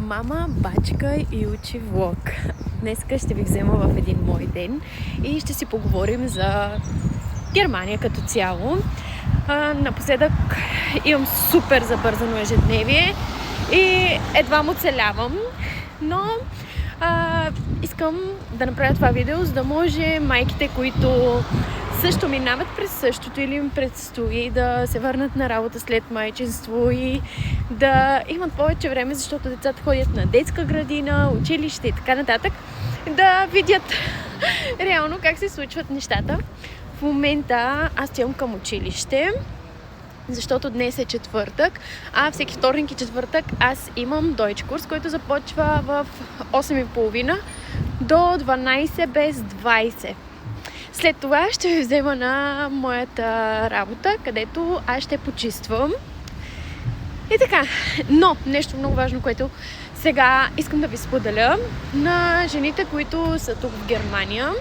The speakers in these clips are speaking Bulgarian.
Мама, бачка и учи влог. Днеска ще ви взема в един мой ден и ще си поговорим за Германия като цяло. Напоследък имам супер забързано ежедневие и едва му оцелявам, но искам да направя това видео, за да може майките, които също минават през същото или им предстои да се върнат на работа след майчинство и да имат повече време, защото децата ходят на детска градина, училище и така нататък, да видят реално как се случват нещата. В момента аз отивам към училище, защото днес е четвъртък, а всеки вторник и четвъртък аз имам Deutsch курс, който започва в 8:30 до 12 без 20. След това ще ви взема на моята работа, където аз ще почиствам. И така, но нещо много важно, което сега искам да ви споделя на жените, които са тук в Германия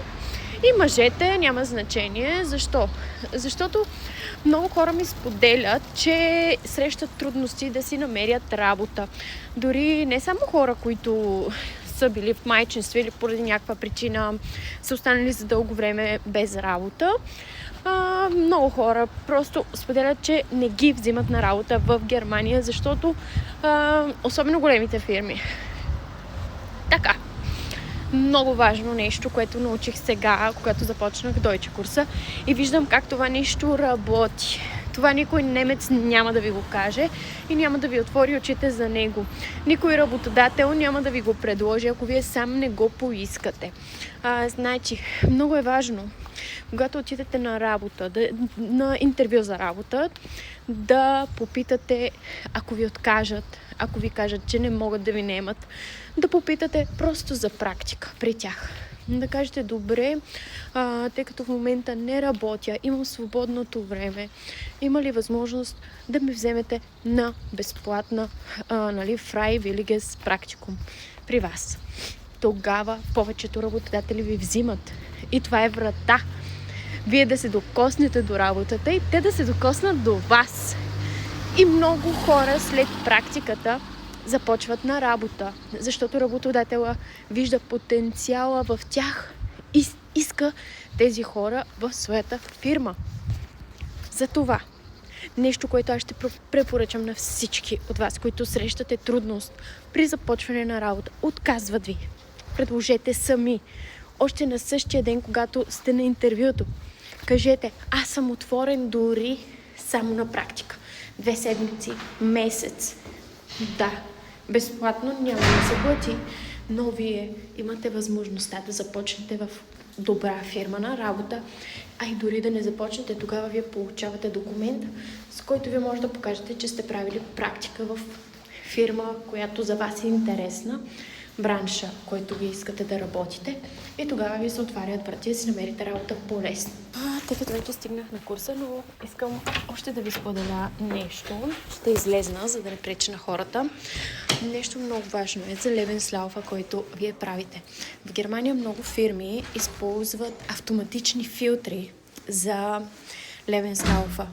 и мъжете, няма значение. Защо? Защото много хора ми споделят, че срещат трудности да си намерят работа. Дори не само хора, които са били в майчинство или поради някаква причина са останали за дълго време без работа. Много хора просто споделят, че не ги взимат на работа в Германия, защото особено големите фирми. Така, много важно нещо, което научих сега, когато започнах Deutsch курса и виждам как това нещо работи. Това никой немец няма да ви го каже и няма да ви отвори очите за него. Никой работодател няма да ви го предложи, ако вие сам не го поискате. Значи, много е важно, когато отидете на работа, на интервю за работа, да попитате, ако ви откажат, ако ви кажат, че не могат да ви наемат, да попитате просто за практика при тях. Да кажете, добре, тъй като в момента не работя, имам свободното време, има ли възможност да ме вземете на безплатна freiwilliges практикум при вас? Тогава повечето работодатели ви взимат. И това е врата. Вие да се докоснете до работата и те да се докоснат до вас. И много хора след практиката започват на работа, защото работодателя вижда потенциала в тях и иска тези хора в своята фирма. Затова нещо, което аз ще препоръчам на всички от вас, които срещате трудност при започване на работа, отказват ви. Предложете сами. Още на същия ден, когато сте на интервюто, кажете, аз съм отворен дори само на практика. 2 седмици, месец. Да, безплатно няма да се плати, но вие имате възможността да започнете в добра фирма на работа, а и дори да не започнете, тогава вие получавате документ, с който вие може да покажете, че сте правили практика в фирма, която за вас е интересна, бранша, който вие искате да работите, и тогава ви се отварят врати да си намерите работа по-лесно. Тъй като вече стигнах на курса, но искам още да ви споделя нещо. Ще излезна, за да не пречи на хората. Нещо много важно е за Lebenslauf, който вие правите. В Германия много фирми използват автоматични филтри за Lebenslauf.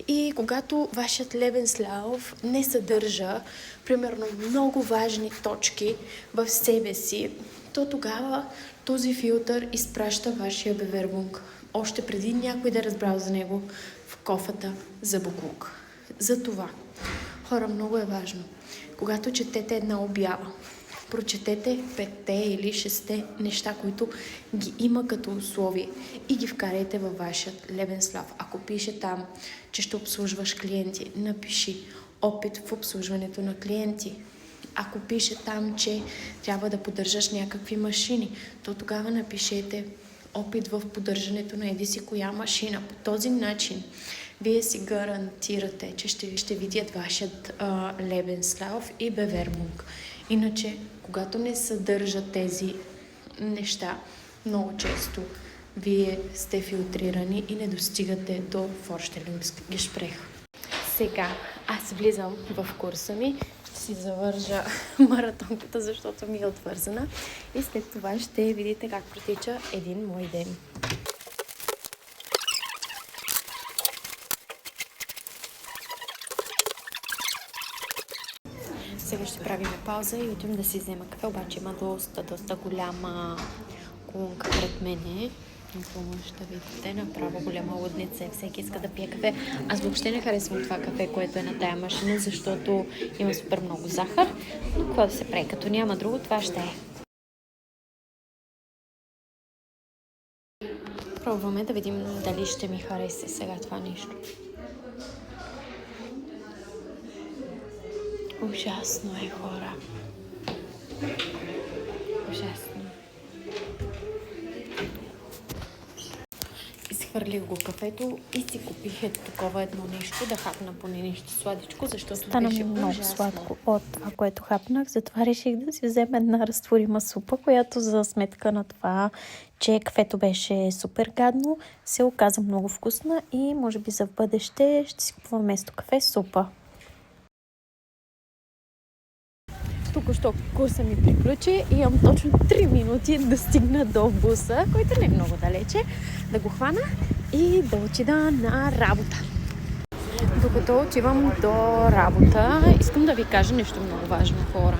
И когато вашият Lebenslauf не съдържа, примерно, много важни точки в себе си, то тогава този филтър изпраща вашия Bewerbung още преди някой да е разбрал за него в кофата за буклук. Затова, хора, много е важно, когато четете една обява, прочетете 5 или 6 неща, които ги има като условие и ги вкарайте във вашия Lebenslauf. Ако пише там, че ще обслужваш клиенти, напиши опит в обслужването на клиенти. Ако пише там, че трябва да поддържаш някакви машини, то тогава напишете опит в поддържането на еди си коя машина. По този начин вие си гарантирате, че ще видят вашият Lebenslauf и Bewerbung. Иначе, когато не съдържат тези неща, много често вие сте филтрирани и не достигате до Vorstellungsgespräch. Сега аз влизам в курса ми, ще си завържа маратонката, защото ми е отвързана и след това ще видите как протича един мой ден. Сега ще правим пауза и отивам да си взема кафе, обаче има доста голяма колонка пред мене. Ако може да видите, направо голяма лудница. Всеки иска да пие кафе. Аз въобще не харесвам това кафе, което е на тая машина, защото има супер много захар. Но какво да се прави, като няма друго, това ще е. Пробваме да видим дали ще ми хареса сега това нещо. Ужасно е, хора. Ужасно. Изхвърлих го кафето и си купих такова едно нещо, да хапна поне нещо сладичко, защото стана беше много ужасно сладко от това, което хапнах. Затова реших да си взема една разтворима супа, която за сметка на това, че кафето беше супер гадно, се оказа много вкусна и може би за в бъдеще ще си купувам вместо кафе супа. Току-що курса ми приключи и имам точно 3 минути да стигна до буса, който не е много далече, да го хвана и да отида на работа. Докато отивам до работа, искам да ви кажа нещо много важно, хора.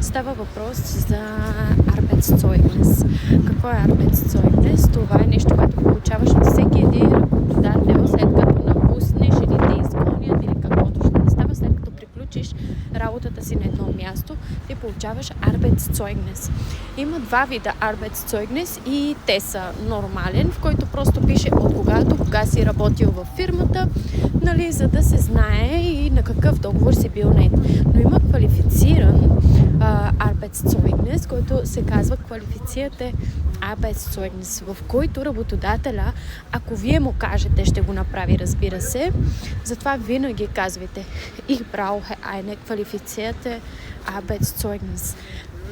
Става въпрос за Arbeitszeugnis. Какво е Arbeitszeugnis? Това е нещо, което получаваш от всеки един работодател, след като напуснеш или те изгонят или каквото ще не става, след като приключиш работата си на едно място, ти получаваш Arbeitszeugnis. Има два вида Arbeitszeugnis и те са нормален, в който просто пише от кога си работил във фирмата, нали, за да се знае и на какъв договор си бил нает. Но има квалифициран Arbeitszeugnis, който се казва квалифицирате Arbeitszeugnis, в който работодателя, ако вие му кажете, ще го направи, разбира се. Затова винаги казвайте Ich brauche eine qualifizierte Arbeitszeugnis.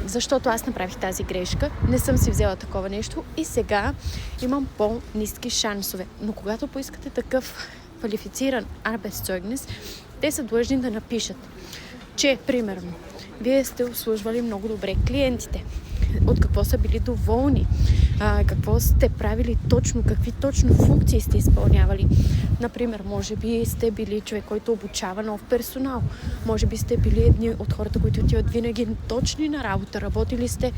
Защото аз направих тази грешка, не съм си взела такова нещо и сега имам по-ниски шансове. Но когато поискате такъв квалифициран Arbeitszeugnis, те са длъжни да напишат, че, примерно, вие сте обслужвали много добре клиентите, от какво са били доволни, какво сте правили точно, какви точно функции сте изпълнявали. Например, може би сте били човек, който обучава нов персонал. Може би сте били едни от хората, които отиват винаги точни на работа. Работили сте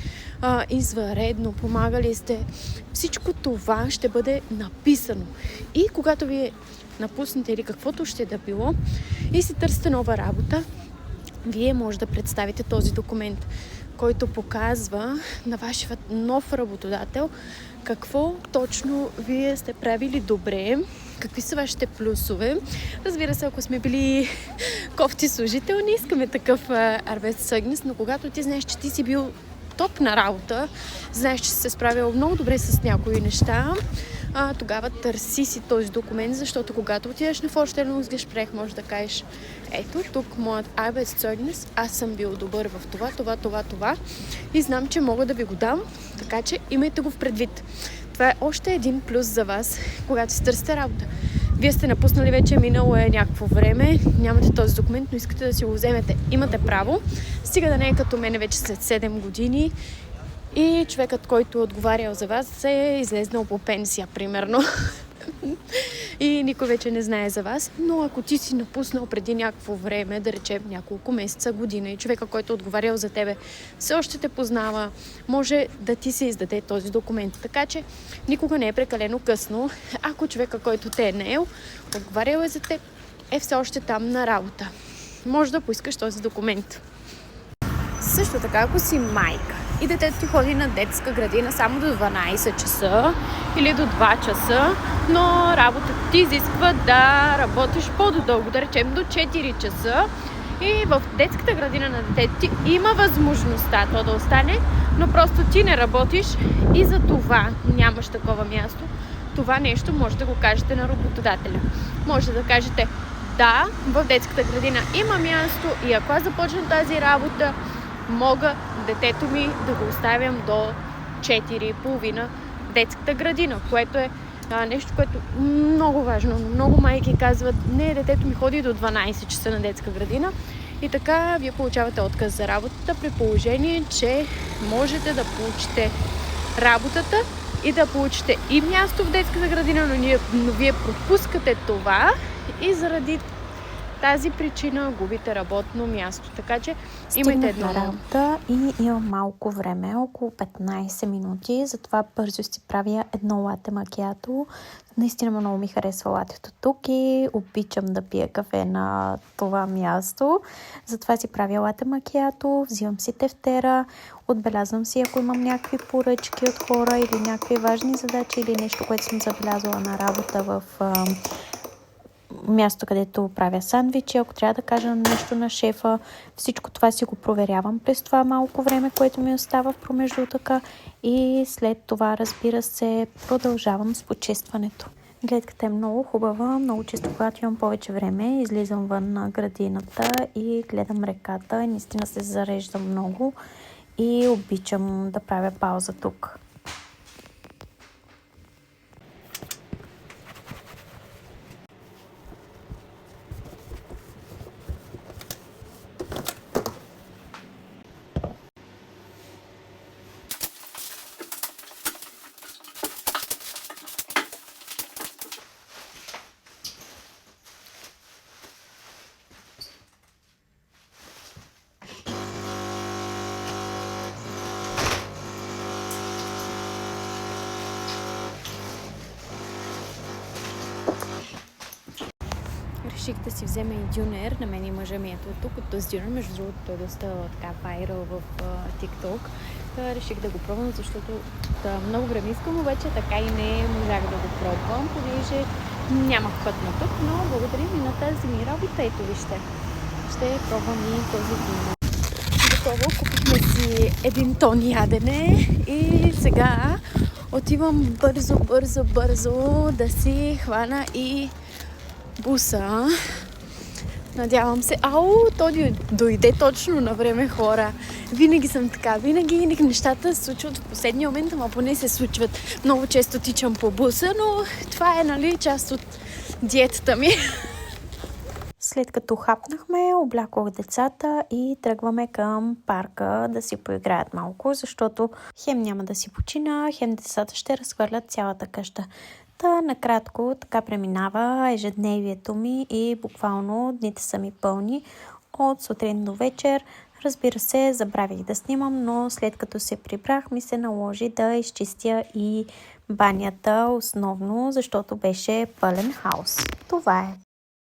извънредно, помагали сте. Всичко това ще бъде написано. И когато вие напуснете или каквото ще да било и си търсите нова работа, вие може да представите този документ, който показва на вашия нов работодател какво точно вие сте правили добре, какви са вашите плюсове. Разбира се, ако сме били кофти служител, не искаме такъв Arbeitszeugnis, но когато ти знаеш, че ти си бил топ на работа, знаеш, че си се справил много добре с някои неща, тогава търси си този документ, защото когато отидеш на Vorstellungsgespräch, можеш да кажеш: ето тук моят Arbeitszeugnis, аз съм бил добър в това и знам, че мога да ви го дам, така че имайте го в предвид. Това е още един плюс за вас, когато си търсите работа. Вие сте напуснали вече, минало е някакво време, нямате този документ, но искате да си го вземете. Имате право, стига да не е като мене вече след 7 години и човекът, който е отговарял за вас, е излезнал по пенсия, примерно. И никой вече не знае за вас, но ако ти си напуснал преди някакво време, да речем няколко месеца, година, и човека, който е отговарял за тебе, все още те познава, може да ти се издаде този документ. Така че никога не е прекалено късно, ако човека, който те е наел, отговарял е за теб, е все още там на работа. Може да поискаш този документ. Също така, ако си майка и детето ти ходи на детска градина само до 12 часа или до 2 часа, но работата ти изисква да работиш по-дълго, да речем до 4 часа, и в детската градина на детето ти има възможността то да остане, но просто ти не работиш и за това нямаш такова място. Това нещо може да го кажете на работодателя. Може да кажете: да, в детската градина има място и ако аз започна тази работа, мога детето ми да го оставям до 4:30 детската градина, което е нещо, което е много важно. Много майки казват: не, детето ми ходи до 12 часа на детска градина, и така вие получавате отказ за работата, при положение, че можете да получите работата и да получите и място в детската градина, но вие пропускате това и заради тази причина губите работно място. Така че имайте едно на работа и имам малко време, около 15 минути, затова бързо си правя едно лате макиато. Наистина много ми харесва латето тук и обичам да пия кафе на това място. Затова си правя лате макиато, взимам си тефтера, отбелязвам си, ако имам някакви поръчки от хора или някакви важни задачи или нещо, което съм забелязала на работа в място, където правя сандвичи, ако трябва да кажа нещо на шефа. Всичко това си го проверявам през това малко време, което ми остава в промеждутъка и след това, разбира се, продължавам с почистването. Гледката е много хубава, много често, когато имам повече време, излизам вън на градината и гледам реката и наистина се зареждам много и обичам да правя пауза тук. Реших да си взема и дюнер. На мен и мъжа ми ето тук от този дюнер. Между другото, той е доста така вайрал в TikTok. Реших да го пробвам, защото много време искам, обаче така и не можах да го пробвам, понеже нямах път на тук, но благодарим и на тази ми работа. Ето вижте, ще пробвам и този дюнер. Готово, купихме си 1 тон ядене и сега отивам бързо да си хвана и буса. Надявам се. То дойде точно на време, хора. Винаги съм така. Винаги нещата се случват в последния момент, ама поне се случват. Много често тичам по буса, но това е, нали, част от диетата ми. След като хапнахме, облякох децата и тръгваме към парка да си поиграят малко, защото хем няма да си почина, хем децата ще разхвърлят цялата къща. Накратко така преминава ежедневието ми и буквално дните са ми пълни от сутрин до вечер. Разбира се, забравих да снимам, но след като се прибрах ми се наложи да изчистя и банята основно, защото беше пълен хаос. Това е.